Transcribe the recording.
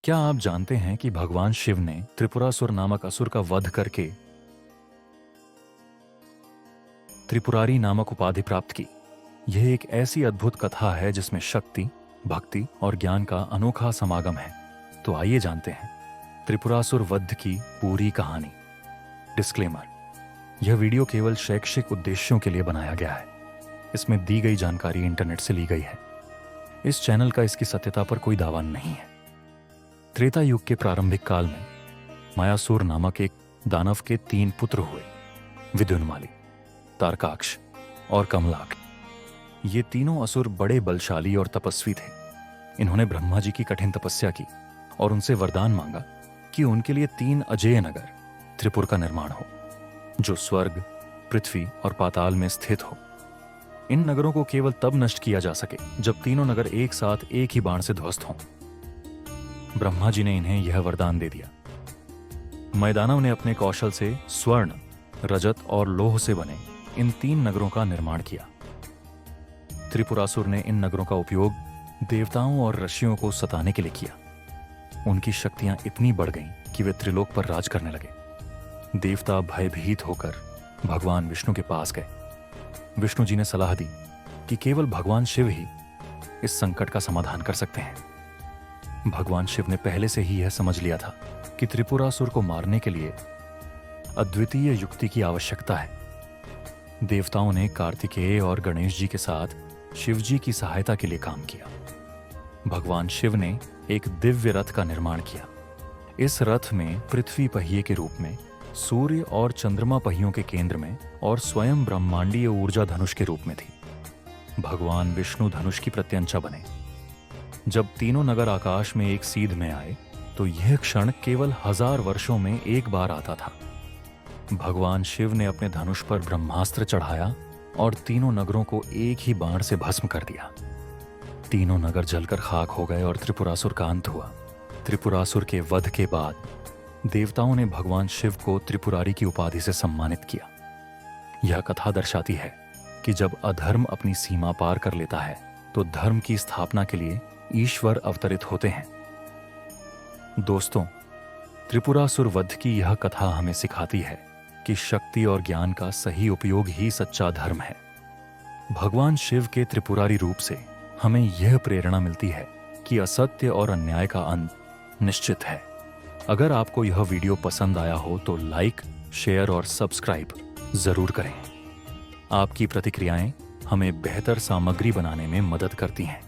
क्या आप जानते हैं कि भगवान शिव ने त्रिपुरासुर नामक असुर का वध करके त्रिपुरारी नामक उपाधि प्राप्त की? यह एक ऐसी अद्भुत कथा है जिसमें शक्ति, भक्ति और ज्ञान का अनोखा समागम है। तो आइए जानते हैं त्रिपुरासुर वध की पूरी कहानी। डिस्क्लेमर: यह वीडियो केवल शैक्षिक उद्देश्यों के लिए बनाया गया है। इसमें दी गई जानकारी इंटरनेट से ली गई है। इस चैनल का इसकी सत्यता पर कोई दावा नहीं है। त्रेता युग के प्रारंभिक काल में मायासुर नामक एक दानव के 3 पुत्र हुए: विद्युन्माली, तारकाक्ष और कमलाक। ये तीनों असुर बड़े बलशाली और तपस्वी थे। इन्होंने ब्रह्मा जी की कठिन तपस्या की और उनसे वरदान मांगा कि उनके लिए 3 अजेय नगर त्रिपुर का निर्माण हो, जो स्वर्ग, पृथ्वी और पाताल में स्थित हो। इन नगरों को केवल तब नष्ट किया जा सके जब तीनों नगर एक साथ एक ही बाण से ध्वस्त हों। ब्रह्मा जी ने इन्हें यह वरदान दे दिया। मैदानव ने अपने कौशल से स्वर्ण, रजत और लोह से बने इन 3 नगरों का निर्माण किया। त्रिपुरासुर ने इन नगरों का उपयोग देवताओं और ऋषियों को सताने के लिए किया। उनकी शक्तियां इतनी बढ़ गईं कि वे त्रिलोक पर राज करने लगे। देवता भयभीत होकर भगवान विष्णु के पास गए। विष्णु जी ने सलाह दी कि केवल भगवान शिव ही इस संकट का समाधान कर सकते हैं। भगवान शिव ने पहले से ही यह समझ लिया था कि त्रिपुरासुर को मारने के लिए अद्वितीय युक्ति की आवश्यकता है। देवताओं ने कार्तिकेय और गणेश जी के साथ शिव जी की सहायता के लिए काम किया। भगवान शिव ने एक दिव्य रथ का निर्माण किया। इस रथ में पृथ्वी पहिए के रूप में, सूर्य और चंद्रमा पहियों के केंद्र में और स्वयं ब्रह्मांडीय ऊर्जा धनुष के रूप में थी। भगवान विष्णु धनुष की प्रत्यंचा बने। जब तीनों नगर आकाश में एक सीध में आए तो यह क्षण केवल 1000 वर्षों में एक बार आता था। भगवान शिव ने अपने धनुष पर ब्रह्मास्त्र चढ़ाया और तीनों नगरों को एक ही बाण से भस्म कर दिया। तीनों नगर जलकर खाक हो गए और त्रिपुरासुर का अंत हुआ। त्रिपुरासुर के वध के बाद देवताओं ने भगवान शिव को त्रिपुरारी की उपाधि से सम्मानित किया। यह कथा दर्शाती है कि जब अधर्म अपनी सीमा पार कर लेता है तो धर्म की स्थापना के लिए ईश्वर अवतरित होते हैं। दोस्तों, त्रिपुरासुर वध की यह कथा हमें सिखाती है कि शक्ति और ज्ञान का सही उपयोग ही सच्चा धर्म है। भगवान शिव के त्रिपुरारी रूप से हमें यह प्रेरणा मिलती है कि असत्य और अन्याय का अंत निश्चित है। अगर आपको यह वीडियो पसंद आया हो तो लाइक, शेयर और सब्सक्राइब जरूर करें। आपकी प्रतिक्रियाएं हमें बेहतर सामग्री बनाने में मदद करती हैं।